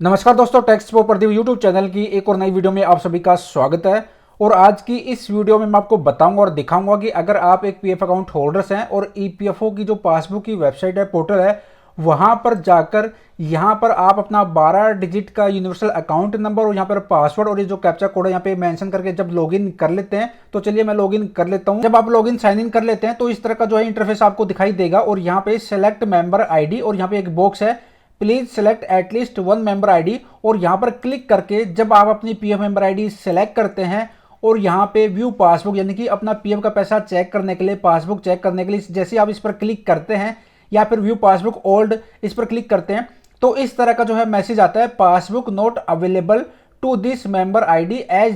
नमस्कार दोस्तों, tax pro Pradeep YouTube channel की एक और नई वीडियो में आप सभी का स्वागत है। और आज की इस वीडियो में मैं आपको बताऊंगा और दिखाऊंगा कि अगर आप एक पीएफ अकाउंट होल्डर्स हैं और ईपीएफओ की जो पासबुक की वेबसाइट है, पोर्टल है, वहां पर जाकर यहां पर आप अपना 12 डिजिट का यूनिवर्सल अकाउंट नंबर और यहां पर पासवर्ड और ये जो कैप्चा कोड है यहाँ पे मेंशन करके जब लॉगिन कर लेते हैं, तो चलिए मैं लॉगिन कर लेता हूं। जब आप लॉगिन साइन इन कर लेते हैं तो इस तरह का जो है इंटरफेस आपको दिखाई देगा और यहाँ पे सेलेक्ट मेंबर आईडी और यहाँ पे एक बॉक्स है, please select at least one member ID. और यहां पर क्लिक करके जब आप अपनी पीएफ मेंबर आईडी सेलेक्ट करते हैं और यहां पे व्यू पासबुक यानी कि अपना पीएफ का पैसा चेक करने के लिए, पासबुक चेक करने के लिए जैसे आप इस पर क्लिक करते हैं या फिर व्यू पासबुक ओल्ड इस पर क्लिक करते हैं तो इस तरह का जो है मैसेज आता है, passbook not available to this member ID as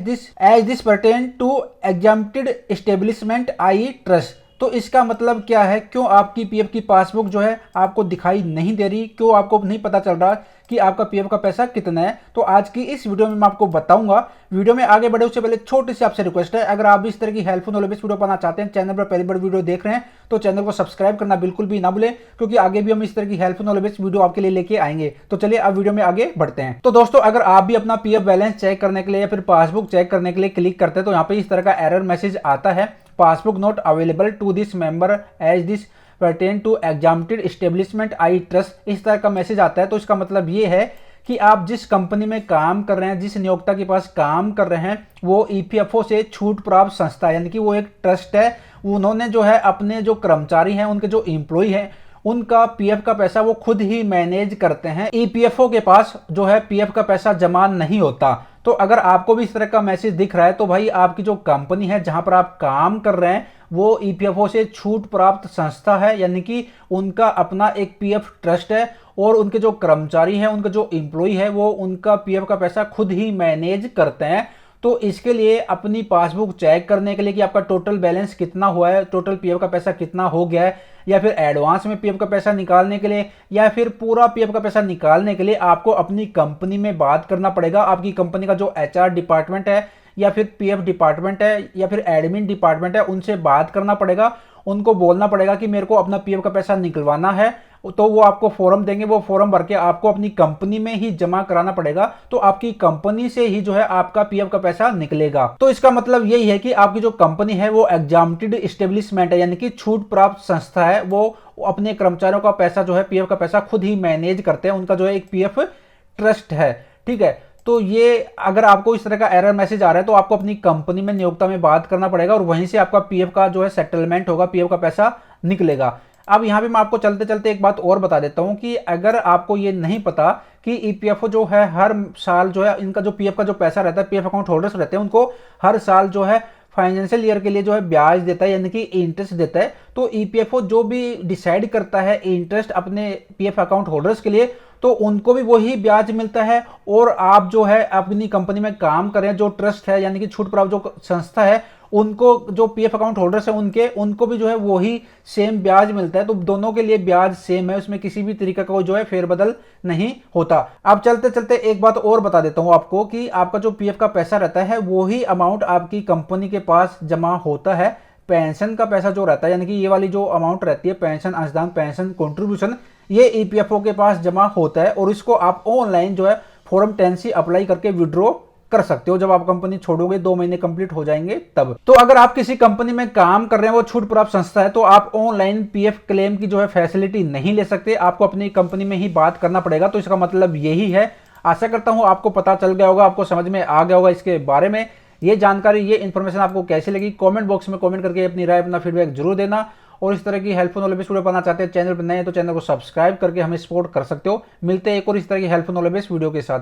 this pertain to exempted establishment I trust. तो इसका मतलब क्या है, क्यों आपकी पीएफ की पासबुक जो है आपको दिखाई नहीं दे रही, क्यों आपको नहीं पता चल रहा कि आपका पीएफ का पैसा कितना है। तो आज की इस वीडियो में मैं आपको बताऊंगा। वीडियो में आगे बढ़े उससे पहले छोटी सी आपसे रिक्वेस्ट है, अगर आप भी इस तरह की हेल्पफुल नॉलेज वीडियो पाना चाहते हैं, चैनल पर पहली बार वीडियो देख रहे हैं तो चैनल को सब्सक्राइब करना बिल्कुल भी ना भूलें, क्योंकि आगे भी हम इस तरह की हेल्पफुल नॉलेज वीडियो आपके लिए लेके आएंगे। तो चलिए अब वीडियो में आगे बढ़ते हैं। तो दोस्तों, अगर आप भी अपना पीएफ बैलेंस चेक करने के लिए या फिर पासबुक चेक करने के लिए क्लिक करते हैं तो यहाँ पे इस तरह का एरर मैसेज आता है, passbook not available to this member as this pertain to exempted establishment I trust, इस तरह का मैसेज आता है। तो इसका मतलब ये है कि आप जिस कंपनी में काम कर रहे हैं, जिस नियोक्ता के पास काम कर रहे हैं, वो ईपीएफओ से छूट प्राप्त संस्था यानी कि वो एक ट्रस्ट है। उन्होंने जो है अपने जो कर्मचारी हैं, उनके जो एम्प्लॉय हैं, उनका पीएफ का पैसा वो खुद ही मैनेज करते हैं। ईपीएफओ के पास जो है पीएफ का पैसा जमा नहीं होता। तो अगर आपको भी इस तरह का मैसेज दिख रहा है तो भाई आपकी जो कंपनी है जहां पर आप काम कर रहे हैं वो ईपीएफओ से छूट प्राप्त संस्था है, यानी कि उनका अपना एक पीएफ ट्रस्ट है और उनके जो कर्मचारी हैं, उनके जो एम्प्लॉय है, वो उनका पीएफ का पैसा खुद ही मैनेज करते हैं। तो इसके लिए अपनी पासबुक चेक करने के लिए कि आपका टोटल बैलेंस कितना हुआ है, टोटल पीएफ का पैसा कितना हो गया है, या फिर एडवांस में पीएफ का पैसा निकालने के लिए या फिर पूरा पीएफ का पैसा निकालने के लिए आपको अपनी कंपनी में बात करना पड़ेगा। आपकी कंपनी का जो एचआर डिपार्टमेंट है या फिर पीएफ डिपार्टमेंट है या फिर एडमिन डिपार्टमेंट है, उनसे बात करना पड़ेगा। उनको बोलना पड़ेगा कि मेरे को अपना पीएफ का पैसा निकलवाना है, तो वो आपको फॉर्म देंगे। वो फॉर्म भर के आपको अपनी कंपनी में ही जमा कराना पड़ेगा, तो आपकी कंपनी से ही जो है आपका पीएफ का पैसा निकलेगा। तो इसका मतलब यही है कि आपकी जो कंपनी है वो एग्जाम्प्टेड एस्टेब्लिशमेंट है, यानी कि छूट प्राप्त संस्था है। वो अपने कर्मचारियों का पैसा जो है, पीएफ का पैसा खुद ही मैनेज करते हैं। उनका जो है एक पीएफ ट्रस्ट है, ठीक है। तो ये अगर आपको इस तरह का एरर मैसेज आ रहा है तो आपको अपनी कंपनी में, नियोक्ता में बात करना पड़ेगा और वहीं से आपका पीएफ का जो है सेटलमेंट होगा, पीएफ का पैसा निकलेगा। अब यहाँ पे मैं आपको चलते चलते एक बात और बता देता हूँ कि अगर आपको ये नहीं पता कि ईपीएफओ जो है हर साल जो है इनका जो पीएफ का जो पैसा रहता है, पीएफ अकाउंट होल्डर्स रहते हैं, उनको हर साल जो है फाइनेंशियल ईयर के लिए जो है ब्याज देता है, यानी कि इंटरेस्ट देता है। तो ईपीएफओ जो भी डिसाइड करता है इंटरेस्ट अपने पीएफ अकाउंट होल्डर्स के लिए, तो उनको भी वही ब्याज मिलता है। और आप जो है अपनी कंपनी में काम कर रहे हैं, जो ट्रस्ट है यानी कि छूट प्राप्त जो संस्था है, उनको जो पीएफ अकाउंट होल्डर्स है उनको भी जो है वही सेम ब्याज मिलता है। तो दोनों के लिए ब्याज सेम है, उसमें किसी भी तरीके का जो है फेरबदल नहीं होता। अब चलते चलते एक बात और बता देता हूं आपको कि आपका जो पीएफ का पैसा रहता है वही अमाउंट आपकी कंपनी के पास जमा होता है। पेंशन का पैसा जो रहता है, यानी कि ये वाली जो अमाउंट रहती है, पेंशन अंशदान, पेंशन कंट्रीब्यूशन, ये ईपीएफओ के पास जमा होता है और इसको आप ऑनलाइन जो है फॉर्म 10C अप्लाई करके विड्रॉ कर सकते हो। जब आप कंपनी छोड़ोगे, 2 महीने कंप्लीट हो जाएंगे तब। तो अगर आप किसी कंपनी में काम कर रहे हैं, वो छूट प्राप्त संस्था है, तो आप ऑनलाइन पीएफ क्लेम की जो है फैसिलिटी नहीं ले सकते, आपको अपनी कंपनी में ही बात करना पड़ेगा। तो इसका मतलब यही है। आशा करता हूं आपको पता चल गया होगा, आपको समझ में आ गया होगा इसके बारे में। ये जानकारी, ये इन्फॉर्मेशन आपको कैसी लगी, कमेंट बॉक्स में कमेंट करके अपनी राय, अपना फीडबैक जरूर देना। और इस तरह की हेल्पफुल नॉलेज वीडियो पाना चाहते हैं, चैनल पर नए हैं तो चैनल को सब्सक्राइब करके हमें सपोर्ट कर सकते हो। मिलते हैं एक और इस तरह की हेल्पफुल नॉलेज वीडियो के साथ।